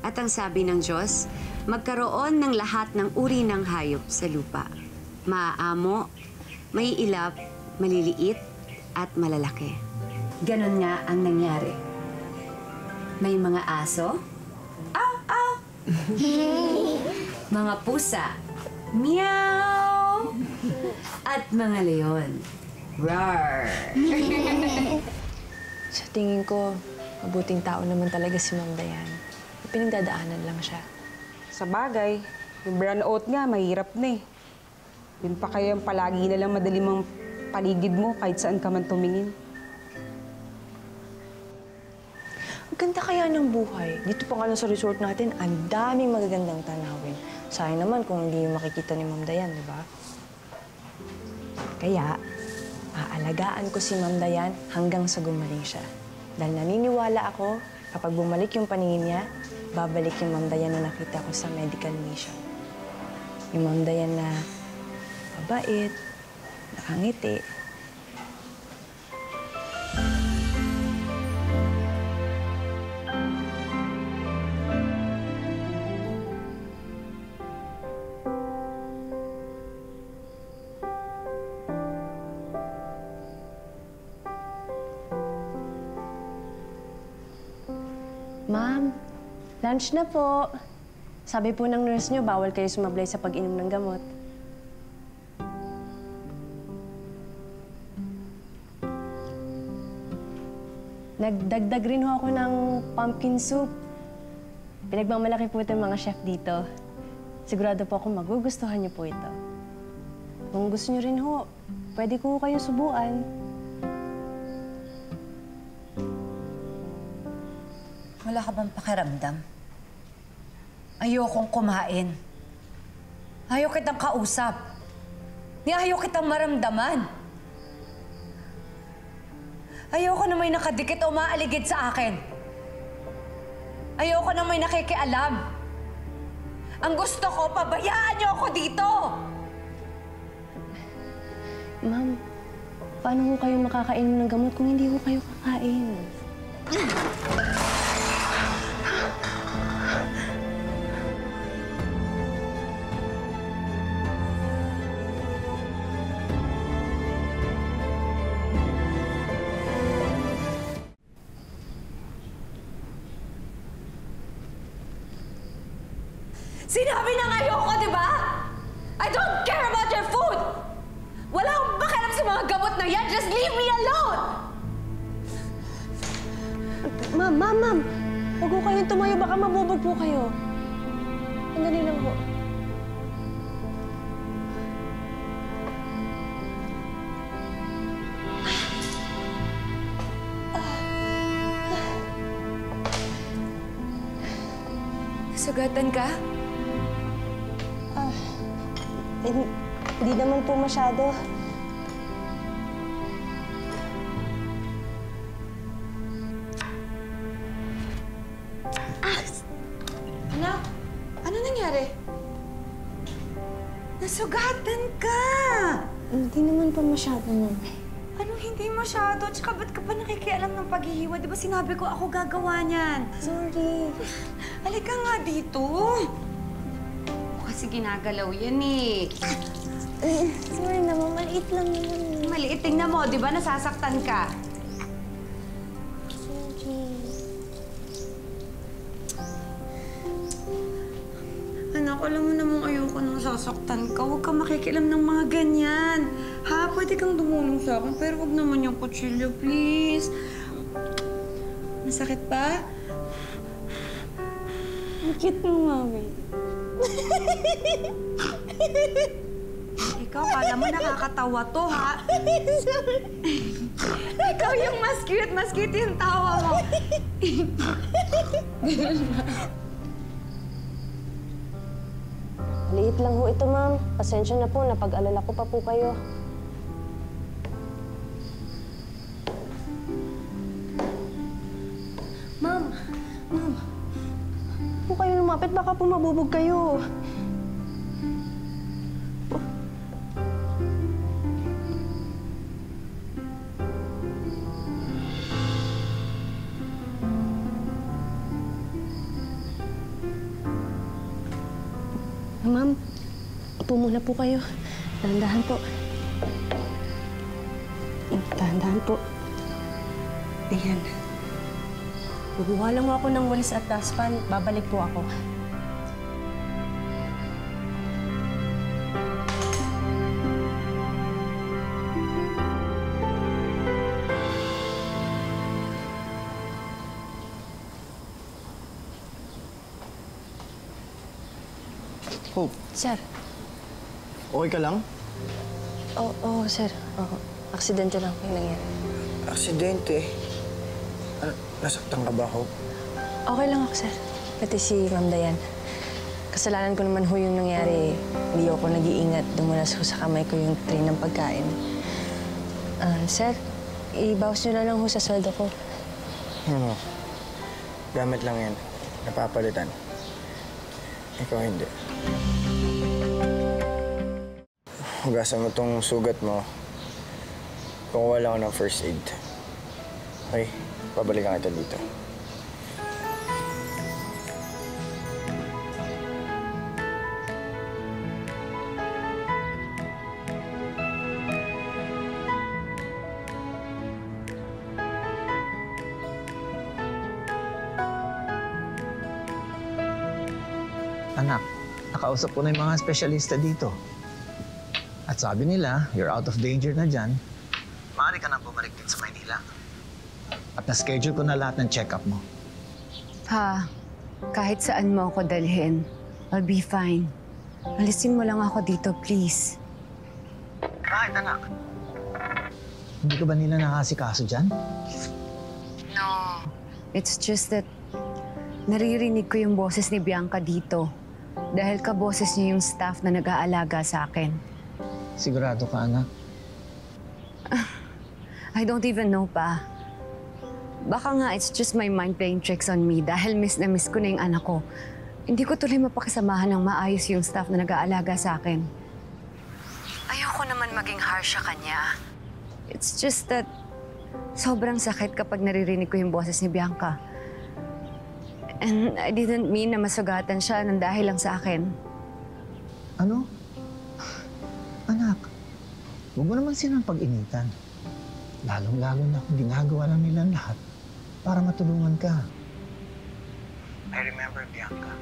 At ang sabi ng Diyos, magkaroon ng lahat ng uri ng hayop sa lupa. Maaamo, maiilap, maliliit, at malalaki. Ganon nga ang nangyari. May mga aso, aw, aw! Mga pusa, meow! At mga leon, roar! Sa tingin ko, mabuting tao naman talaga si Ma'am Dayan. Pinagdadaanan lang siya. Sa bagay, yung brown oat nga, mahirap na eh. Yun pa kaya palagi na lang madalim ang paligid mo kahit saan ka man tumingin. Ang ganda kaya ng buhay. Dito pa nga lang sa resort natin, ang daming magagandang tanawin. Sayang naman kung hindi yung makikita ni Ma'am Dayan, di ba? Kaya, aalagaan ko si Ma'am Dayan hanggang sa gumaling siya. Dahil naniniwala ako, kapag bumalik yung paningin niya, babalik yung Ma'am Dayan na nakita ko sa medical mission. Yung Ma'am Dayan na mabait, nakangiti. Ma'am, lunch na po. Sabi po ng nurse niyo, bawal kayo sumablay sa pag-inom ng gamot. Nagdagdag rin ho ako ng pumpkin soup. Pinagmamalaki po ito yung mga chef dito. Sigurado po ako magugustuhan niyo po ito. Kung gusto niyo rin ho, pwede ko kayong subuan. Wala ka bang pakiramdam? Ayokong kumain. Ayaw kitang kausap. Ayaw kitang maramdaman. Ayoko na may nakadikit o maaligid sa akin. Ayoko na may nakikialam. Ang gusto ko, pabayaan niyo ako dito! Ma'am, paano ho kayo makakainom ng gamot kung hindi ho kayo kakain? Sinabi na nga ayoko, di ba? I don't care about your food! Wala akong pakialam sa mga gamot na yan! Just leave me alone! Ma'am! Huwag ho kayong tumayo, baka mabubog po kayo. Sandali lang po. Nasugatan ka? Hindi naman po masyado. Anak, ano nangyari? Nasugatan ka! Hindi naman po masyado, ma'am. Anong hindi masyado? Tsaka ba't ka pa nakikialam ng paghihiwa? Di ba sinabi ko ako gagawa niyan? Sorry. Halika nga dito. Kasi ginagalaw yan eh. Sorry naman, maliit lang naman. Maliit, tingnan mo, di ba nasasaktan ka? Sorry. Anak, alam mo namang ayoko nang sasaktan ka. Huwag kang makikialam ng mga ganyan. Ha? Pwede kang dumulong sa akin, pero huwag naman yung kutsilyo, please. Masakit pa? Ang cute mo, mami. Ikaw, kala mo nakakatawa to, ha? Ikaw yung mas cute yung tawa mo. Maliit lang ho ito, ma'am. Pasensya na po, napag-alala ko pa po kayo. Ma'am! Huwag po kayo lumapit, baka po mabubog kayo. Ma'am, upo muna po kayo. Dahan-dahan po. Dahan-dahan po. Ayan. Bubuha lang ako ng walis at dustpan. Babalik po ako. Hope, Sir. okay ka lang? Oo, sir. Oo. Aksidente lang po yung nangyari. Aksidente. Ano, nasaktan ka ba, Hope? Okay lang ako, sir. Pati si Ma'am Dayan. Kasalanan ko naman ho yung nangyari. Hindi ako nag-iingat. Dumulas ko sa kamay ko yung tray ng pagkain. Sir, ibawas nyo na lang ho sa sweldo ko. Ano? Gamit lang yan. Napapalitan. Ikaw hindi. Hugasan mo tong sugat mo. Kukuha lang ako ng first aid. Okay, pabalikan kita dito. Anak, nakausap ko na yung mga espesyalista dito. At sabi nila, you're out of danger na dyan. Maaari ka nang bumalik din sa Maynila. At na-schedule ko na lahat ng check-up mo. Pa, kahit saan mo ako dalhin, I'll be fine. Alisin mo lang ako dito, please. Bakit, anak? Hindi ka ba nila nakasikaso dyan? No. It's just that naririnig ko yung boses ni Bianca dito. Dahil kaboses niya yung staff na nag-aalaga sa akin. Sigurado ka, anak? I don't even know pa. Baka nga it's just my mind playing tricks on me dahil miss na miss ko na yung anak ko. Hindi ko tuloy mapakisamahan ng maayos yung staff na nag-aalaga sa akin. Ayoko naman maging harsh sa kanya. It's just that sobrang sakit kapag naririnig ko yung boses ni Bianca. And I didn't mean na masugatan siya ng dahil lang sa akin. Ano? Anak, huwag mo naman silang pag-initan. Lalong-lalo na kung ginagawa lang nila lahat para matulungan ka. I remember Bianca.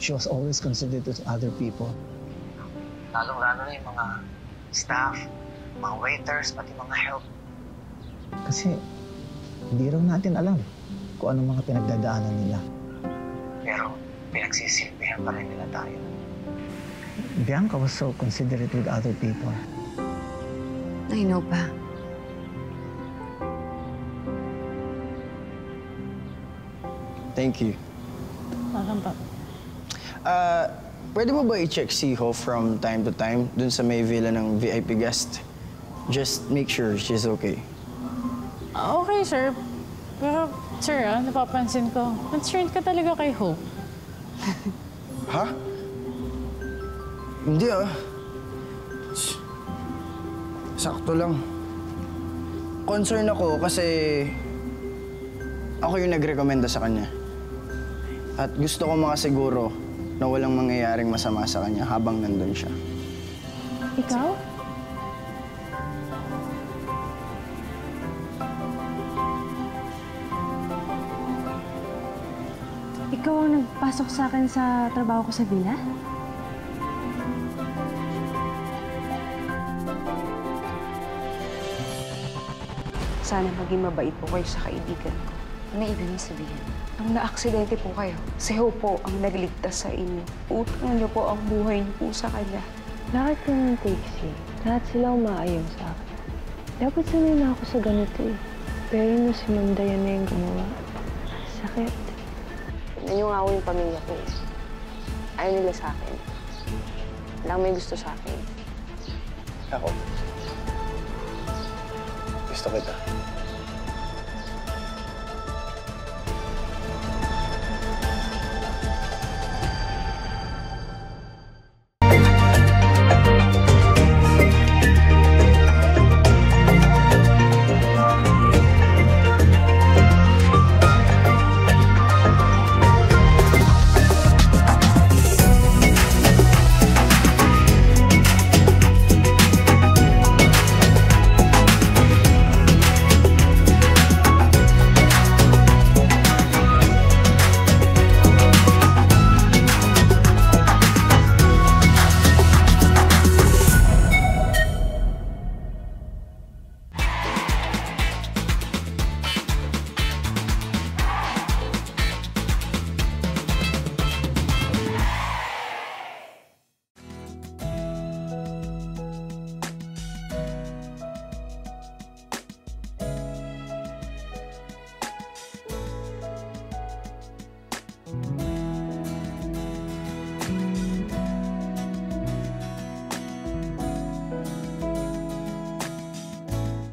She was always considerate to other people. Lalong-lalo na yung mga staff, mga waiters, pati mga help. Kasi hindi raw natin alam kung anong mga pinagdadaanan nila. Pero pinagsisilbihan pa rin nila tayo. Bianca was so considerate with other people. I know pa. Thank you. Welcome po. Pwede mo ba i-check si Ho from time to time dun sa may villa ng VIP guest? Just make sure she's okay. Okay, sir. Pero, sir, napapansin ko, concerned ka talaga kay Hope. Ha? Hindi Sakto lang. Concern ako kasi ako yung nagrekomenda sa kanya. At gusto ko makasiguro na walang mangyayaring masama sa kanya habang nandun siya. Ikaw? Ikaw ang nagpasok sa akin sa trabaho ko sa villa? Sana maging mabait po kayo sa kaibigan ko. Ano ibig mo sabihin? Nung naaksidente po kayo, si Ho po ang nagligtas sa inyo. Utang niyo po ang buhay niyo po sa kanya. Lahat ng taxi, lahat sila umaayaw sa akin. Dapat sanay na ako sa ganito eh. Pero nung si Ma'am Dayan na yung gumawa, sakit. Tignan niyo nga ako yung pamilya ko eh. Ayaw nila sa akin. Lang may gusto sa akin. Ako. Gusto kita.